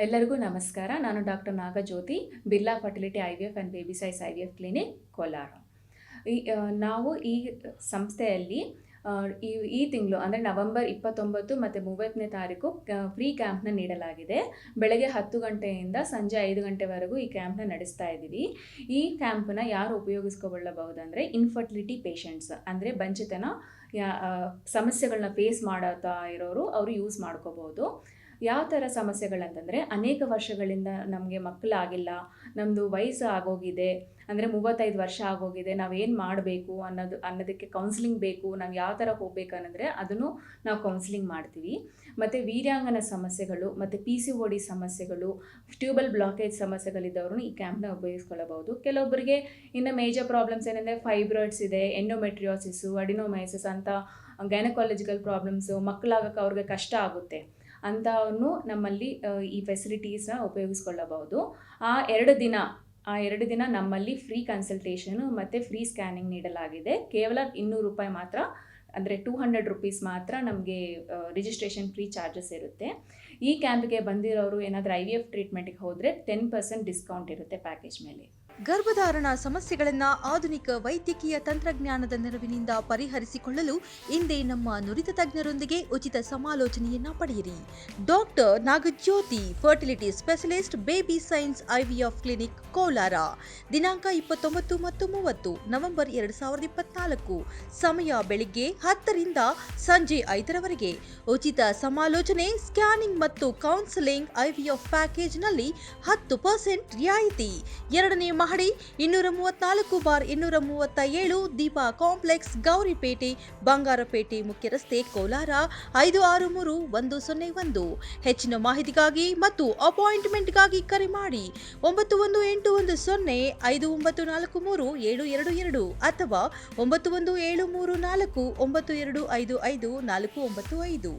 ಎಲ್ಲರಿಗೂ ನಮಸ್ಕಾರ. ನಾನು doctor Nagajyothi, Birla fertility IVF and baby science IVF clinic, Kolar. ನಾವು ಈ ಸಂಸ್ಥೆಯಲ್ಲಿ ಈ ತಿಂಗಳು ಅಂದರೆ ನವೆಂಬರ್ 29 ಮತ್ತು 30ನೇ ತಾರೀಕು ಫ್ರೀ ಕ್ಯಾಂಪ್ನ ನೀಡಲಾಗಿದೆ. ಬೆಳಗ್ಗೆ 10 ಗಂಟೆಯಿಂದ ಸಂಜೆ 5 ಗಂಟೆವರೆಗೂ ಈ ಕ್ಯಾಂಪ್ನ ನಡೆಸ್ತಾ ಇದ್ದೀವಿ. ಈ ಕ್ಯಾಂಪನ್ನ ಯಾರು ಉಪಯೋಗಿಸ್ಕೊಳ್ಳಬಹುದಂದರೆ ಇನ್ಫರ್ಟಿಲಿಟಿ ಪೇಷಂಟ್ಸ್, ಅಂದರೆ ಬಂಚಿತನ ಸಮಸ್ಯೆಗಳನ್ನ ಫೇಸ್ ಮಾಡ್ತಾ ಇರೋರು ಅವರು ಯೂಸ್ ಮಾಡ್ಕೋಬೋದು. ಯಾವ ಥರ ಸಮಸ್ಯೆಗಳಂತಂದರೆ, ಅನೇಕ ವರ್ಷಗಳಿಂದ ನಮಗೆ ಮಕ್ಕಳಾಗಿಲ್ಲ, ನಮ್ಮದು ವಯಸ್ಸು ಆಗೋಗಿದೆ, ಅಂದರೆ 35 ವರ್ಷ ಆಗೋಗಿದೆ, ನಾವೇನು ಮಾಡಬೇಕು ಅನ್ನೋದಕ್ಕೆ ಕೌನ್ಸಿಲಿಂಗ್ ಬೇಕು, ನಾವು ಯಾವ ಥರ ಹೋಗ್ಬೇಕು ಅನ್ನೋದ್ರೆ ಅದನ್ನು ನಾವು ಕೌನ್ಸಿಲಿಂಗ್ ಮಾಡ್ತೀವಿ. ಮತ್ತು ವೀರ್ಯಾಂಗನ ಸಮಸ್ಯೆಗಳು ಮತ್ತು PCOD ಸಮಸ್ಯೆಗಳು, ಟ್ಯೂಬಲ್ ಬ್ಲಾಕೇಜ್ ಸಮಸ್ಯೆಗಳಿದ್ದವರು ಈ ಕ್ಯಾಂಪ್ನ ಉಪಯೋಗಿಸ್ಕೊಳ್ಳಬಹುದು. ಕೆಲವೊಬ್ಬರಿಗೆ ಇನ್ನು ಮೇಜರ್ ಪ್ರಾಬ್ಲಮ್ಸ್ ಏನಂದರೆ ಫೈಬ್ರಾಯ್ಡ್ಸ್ ಇದೆ, ಎಂಡೋಮೆಟ್ರಿಯೋಸಿಸು, ಅಡಿನೋಮೈಸಿಸ್ ಅಂತ ಗೈನಕಾಲಜಿಕಲ್ ಪ್ರಾಬ್ಲಮ್ಸು, ಮಕ್ಕಳಾಗಕ್ಕೆ ಅವ್ರಿಗೆ ಕಷ್ಟ ಆಗುತ್ತೆ ಅಂಥವನ್ನು ನಮ್ಮಲ್ಲಿ ಈ ಫೆಸಿಲಿಟೀಸ್ನ ಉಪಯೋಗಿಸ್ಕೊಳ್ಳಬಹುದು. ಆ ಎರಡು ದಿನ ನಮ್ಮಲ್ಲಿ ಫ್ರೀ ಕನ್ಸಲ್ಟೇಷನು ಮತ್ತು ಫ್ರೀ ಸ್ಕ್ಯಾನಿಂಗ್ ನೀಡಲಾಗಿದೆ. ಕೇವಲ 200 ರೂಪಾಯಿ ಮಾತ್ರ, ಅಂದರೆ 200 ರುಪೀಸ್ ಮಾತ್ರ ನಮಗೆ ರಿಜಿಸ್ಟ್ರೇಷನ್ ಫ್ರೀ ಚಾರ್ಜಸ್ ಇರುತ್ತೆ. ಈ ಕ್ಯಾಂಪ್ಗೆ ಬಂದಿರೋರು ಏನಾದರೂ IVF ಟ್ರೀಟ್ಮೆಂಟಿಗೆ ಹೋದರೆ 10% ಡಿಸ್ಕೌಂಟ್ ಇರುತ್ತೆ ಪ್ಯಾಕೇಜ್ ಮೇಲೆ. ಗರ್ಭಧಾರಣ ಸಮಸ್ಯೆಗಳನ್ನು ಆಧುನಿಕ ವೈದ್ಯಕೀಯ ತಂತ್ರಜ್ಞಾನದ ನೆರವಿನಿಂದ ಪರಿಹರಿಸಿಕೊಳ್ಳಲು ಇಂದೇ ನಮ್ಮ ನುರಿತ ತಜ್ಞರೊಂದಿಗೆ ಉಚಿತ ಸಮಾಲೋಚನೆಯನ್ನ ಪಡೆಯಿರಿ. Doctor Nagajyothi, fertility specialist, baby science IVF clinic, Kolar. ದಿನಾಂಕ 29 ಮತ್ತು 30 ನವೆಂಬರ್ 2024. ಸಮಯ ಬೆಳಿಗ್ಗೆ 10ರಿಂದ ಸಂಜೆ 5ರವರೆಗೆ. ಉಚಿತ ಸಮಾಲೋಚನೆ, ಸ್ಕ್ಯಾನಿಂಗ್ ಮತ್ತು ಕೌನ್ಸಿಲಿಂಗ್. IVF ಪ್ಯಾಕೇಜ್ನಲ್ಲಿ 10% ರಿಯಾಯಿತಿ. 2ನೇ ಮಹಡಿ, 234/237, ದೀಪಾ ಕಾಂಪ್ಲೆಕ್ಸ್, ಗೌರಿಪೇಟೆ, ಬಂಗಾರಪೇಟೆ ಮುಖ್ಯ ರಸ್ತೆ, ಕೋಲಾರ 563101. ಹೆಚ್ಚಿನ ಮಾಹಿತಿಗಾಗಿ ಮತ್ತು ಅಪಾಯಿಂಟ್ಮೆಂಟ್ಗಾಗಿ ಕರೆ ಮಾಡಿ 918105943722 ಅಥವಾ 917349255495.